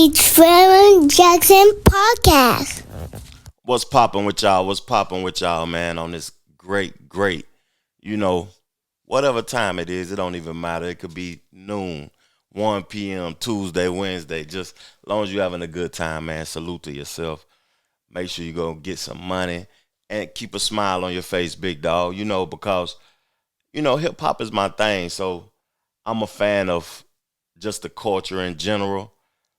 the Trevor Jackson Podcast. What's popping with y'all? What's popping with y'all, man, on this great, whatever time it is, it don't even matter. It could be noon, 1 p.m., Tuesday, Wednesday. Just as long as you're having a good time, man, salute to yourself. Make sure you go get some money and keep a smile on your face, big dog, because, hip-hop is my thing. So I'm a fan of just the culture in general,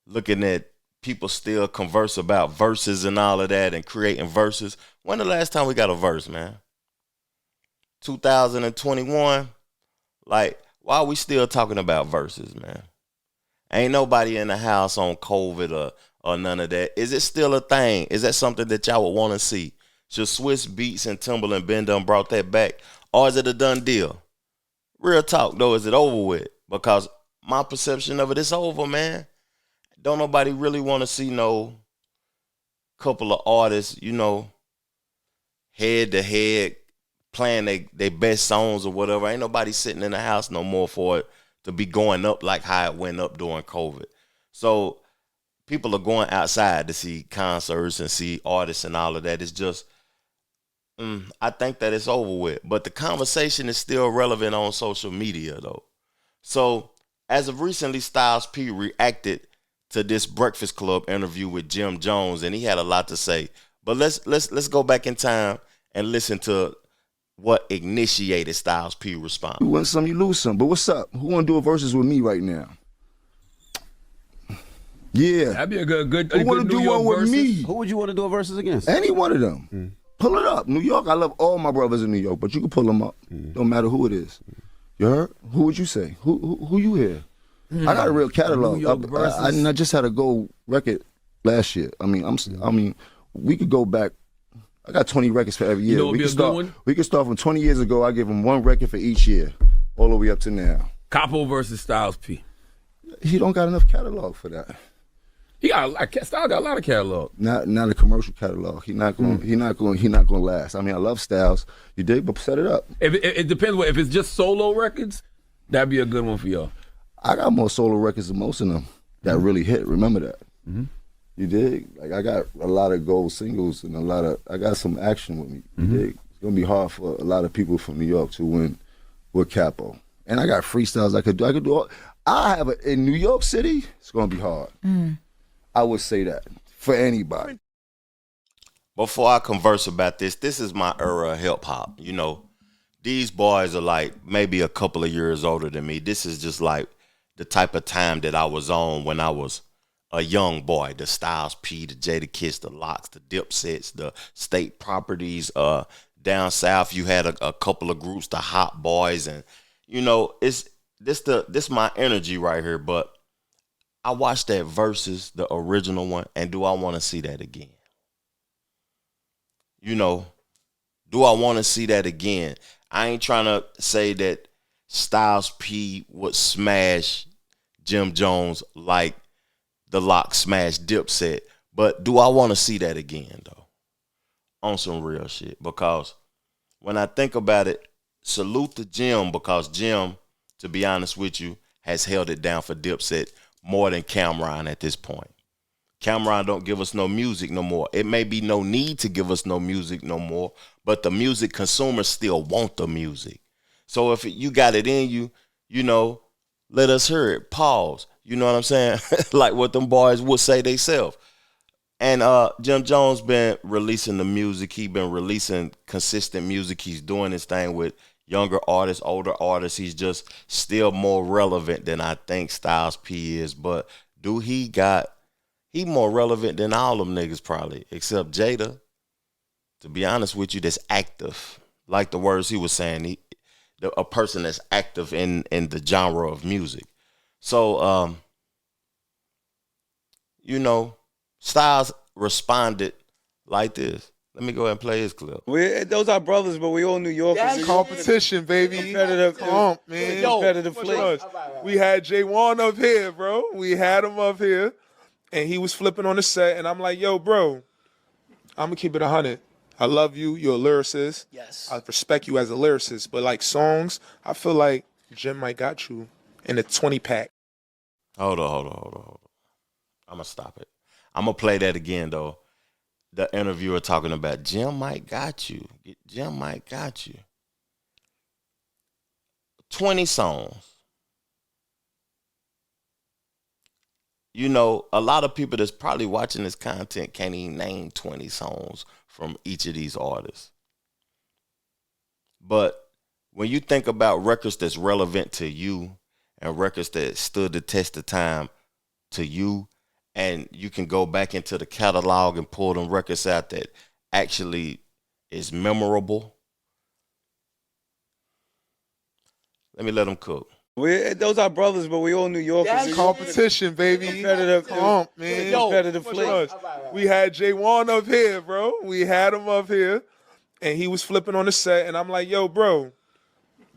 looking at people still converse about verses and all of that and creating verses. When the last time we got a verse, man? 2021? Like, why are we still talking about verses, man? Ain't nobody in the house on COVID or none of that. Is it still a thing? Is that something that y'all would want to see? Should Swiss Beats and Timberland been done brought that back? Or is it a done deal? Real talk, though, is it over with? Because my perception of it is over, man. Don't nobody really want to see no couple of artists, head to head playing they best songs or whatever. Ain't nobody sitting in the house no more for it to be going up like how it went up during COVID. So people are going outside to see concerts and see artists and all of that. It's just, I think that it's over with. But the conversation is still relevant on social media, though. So as of recently, Styles P reacted to this Breakfast Club interview with Jim Jones, and he had a lot to say. But let's go back in time and listen to what initiated Styles P response. You win some, you lose some. But what's up? Who want to do a versus with me right now? Yeah. That'd be a good. Who want to do one with me? Who would you want to do a versus against? Any one of them. Pull it up. New York, I love all my brothers in New York, but you can pull them up. Don't matter who it is. You heard? Who would you say? Who you hear? I got a real catalog. I just had a gold record last year. I mean, we could go back. I got 20 records for every year. You know, we can start from 20 years ago. I give him one record for each year, all the way up to now. Capo versus Styles P. He don't got enough catalog for that. Styles got a lot of catalog. Not a commercial catalog. He not going to last. I mean, I love Styles. You dig? But set it up. It depends. If it's just solo records, that'd be a good one for y'all. I got more solo records than most of them that really hit. Remember that. You dig? Like, I got a lot of gold singles and I got some action with me. You dig? It's gonna be hard for a lot of people from New York to win with Capo. And I got freestyles I could do all. In New York City, it's gonna be hard. I would say that for anybody. Before I converse about this is my era of hip hop. These boys are like maybe a couple of years older than me. This is just like the type of time that I was on when I was a young boy. The Styles P, the Jada Kiss, the Locks, the Dipsets, the State Properties. Down south, you had a couple of groups, the Hot Boys, and it's this my energy right here. But I watched that versus the original one, and do I want to see that again? Do I want to see that again? I ain't trying to say that Styles P would smash Jim Jones like the Lock smashed Dipset, but do I want to see that again, though? On some real shit. Because when I think about it, salute to Jim, because Jim, to be honest with you, has held it down for Dipset more than Cameron at this point. Cameron don't give us no music no more. It may be no need to give us no music no more, but the music consumers still want the music. So if you got it in you, let us hear it. Pause. You know what I'm saying? Like what them boys would say theyself. And Jim Jones been releasing the music. He been releasing consistent music. He's doing his thing with younger artists, older artists. He's just still more relevant than I think Styles P is. But he more relevant than all them niggas probably, except Jada. To be honest with you, that's active. Like the words he was saying, a person that's active in the genre of music. So, Styles responded like this. Let me go ahead and play his clip. Those are brothers, but we all New Yorkers. That's competition, baby. Competitive comp, man. Competitive flick. We had J1 up here, bro. We had him up here, and he was flipping on the set, and I'm like, yo, bro, I'm going to keep it 100. I love you. You're a lyricist. Yes. I respect you as a lyricist. But, like, songs, I feel like Jim might got you in a 20-pack. Hold on. I'm gonna stop it. I'm gonna play that again though. The interviewer talking about Jim Mike got you. Jim Mike got you. 20 songs. You know, a lot of people that's probably watching this content can't even name 20 songs from each of these artists. But when you think about records that's relevant to you and records that stood the test of time to you, and you can go back into the catalog and pull them records out that actually is memorable, let me let them cook. Those are brothers, but we all New Yorkers. That's competition, baby. Competitive. Comp, man. Competitive flick. We had J1 up here, bro. We had him up here, and he was flipping on the set, and I'm like, yo, bro,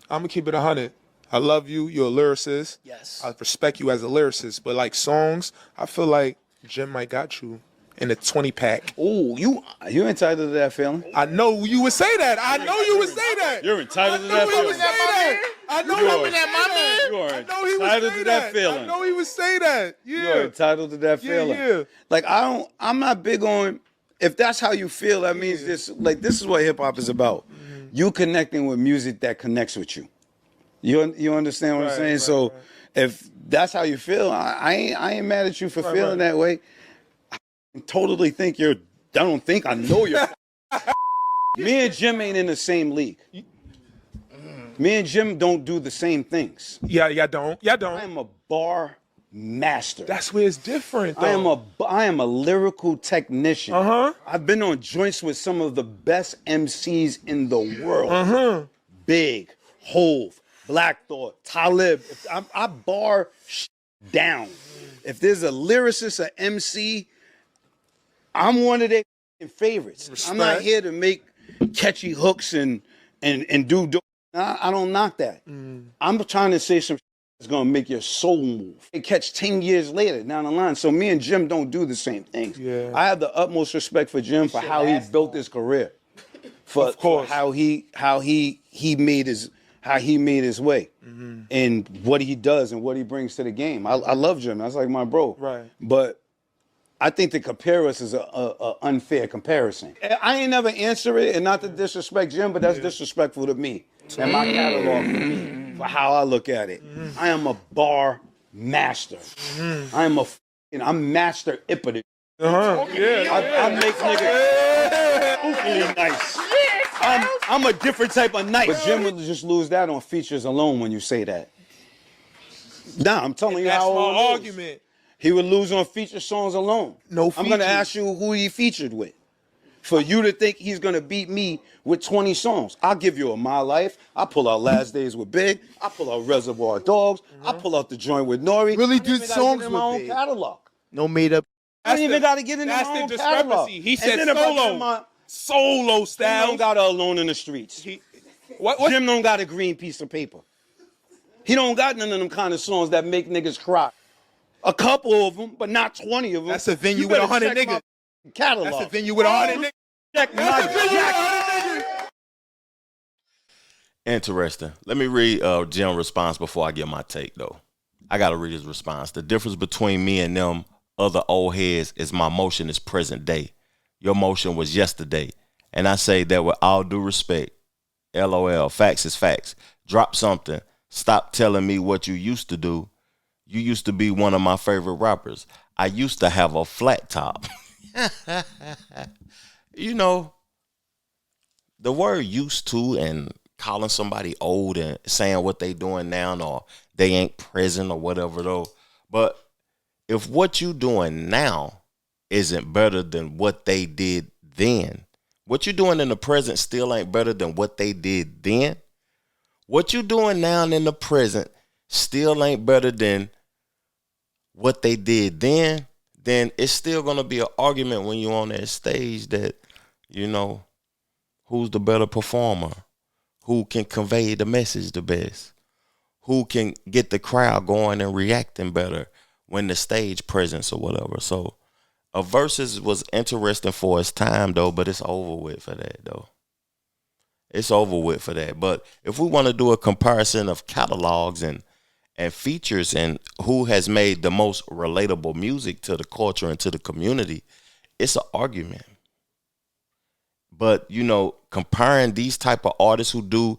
I'm going to keep it 100. I love you. You're a lyricist. Yes. I respect you as a lyricist. But, like, songs, I feel like Jim might got you in a 20-pack. Ooh, you entitled to that feeling? I know you would say that. I know you would say that. You're entitled to I that know he would feeling. say that. I know he would say that. You are I know he would entitled say to that feeling. I know he would say that. Yeah. You're entitled to that feeling. Yeah. Like I'm not big on, if that's how you feel, that means this is what hip hop is about. You connecting with music that connects with you. You understand what I'm saying? So if that's how you feel, I ain't mad at you for feeling that way. I totally think I know you're me and Jim ain't in the same league. Me and Jim don't do the same things. Yeah, don't. I am a bar master. That's where it's different, though. I am a lyrical technician. Uh-huh. I've been on joints with some of the best MCs in the world. Uh-huh. Big, Hove, Black Thought, Talib. I bar down. If there's a lyricist, an MC, I'm one of their favorites. Respect. I'm not here to make catchy hooks and do. I don't knock that. I'm trying to say some that's gonna make your soul move. It catch 10 years later down the line. So me and Jim don't do the same things. Yeah. I have the utmost respect for Jim for how he built his career. For how he made his way and what he does and what he brings to the game. I love Jim. That's like my bro. Right. But I think to compare us is a unfair comparison. I ain't never answer it, and not to disrespect Jim, but that's disrespectful to me and my catalog for me, for how I look at it. I am a bar master. I'm master impotent. Uh-huh. Yeah. I make niggas spookily nice. I'm a different type of nice. But Jim would just lose that on features alone when you say that. Nah, I'm telling you That's how my it lose. argument. He would lose on feature songs alone. No I'm going to features. ask you who he featured with. For you to think he's going to beat me with 20 songs. I'll give you a My Life. I'll pull out Last Days with Big. I'll pull out Reservoir Dogs. I'll pull out The Joint with Nori. Really I did even gotta songs get in with my own Big. catalog. No made up. I ain't even got to get into That's my the own discrepancy. catalog. He And said then if I solo. get my- Solo Jim style. don't got a Alone in the Streets. What? Jim don't got a green piece of paper. He don't got none of them kind of songs that make niggas cry. A couple of them, but not 20 of them. That's a venue You with better 100 check niggas. my catalog. That's a venue with 100 niggas. Check my That's a venue with 100 niggas. Interesting. Let me read Jim's response before I get my take, though. I got to read his response. The difference between me and them other old heads is my motion is present day. Your motion was yesterday. And I say that with all due respect. LOL. Facts is facts. Drop something. Stop telling me what you used to do. You used to be one of my favorite rappers. I used to have a flat top. You know, the word used to and calling somebody old and saying what they doing now or they ain't present or whatever though. But if what you doing now isn't better than what they did then, what you doing in the present still ain't better than what they did then. What you doing now in the present still ain't better than what they did then it's still going to be an argument when you're on that stage that, you know, who's the better performer, who can convey the message the best, who can get the crowd going and reacting better when the stage presence or whatever. So a versus was interesting for its time though, but it's over with for that though. It's over with for that. But if we want to do a comparison of catalogs and and features and who has made the most relatable music to the culture and to the community, it's an argument. But, you know, comparing these type of artists who do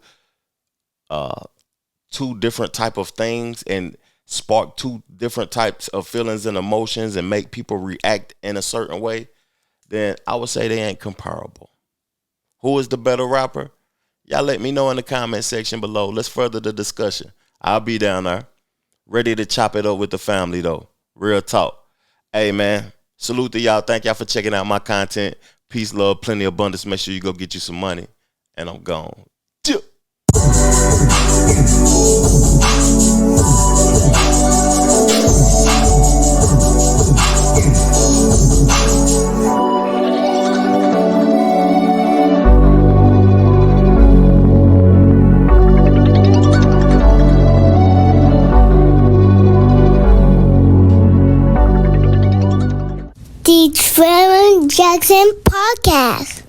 two different type of things and spark two different types of feelings and emotions and make people react in a certain way, then I would say they ain't comparable. Who is the better rapper? Y'all let me know in the comment section below. Let's further the discussion. I'll be down there, ready to chop it up with the family, though. Real talk. Hey, man, salute to y'all. Thank y'all for checking out my content. Peace, love, plenty of abundance. Make sure you go get you some money. And I'm gone. The Trevor Jackson Podcast.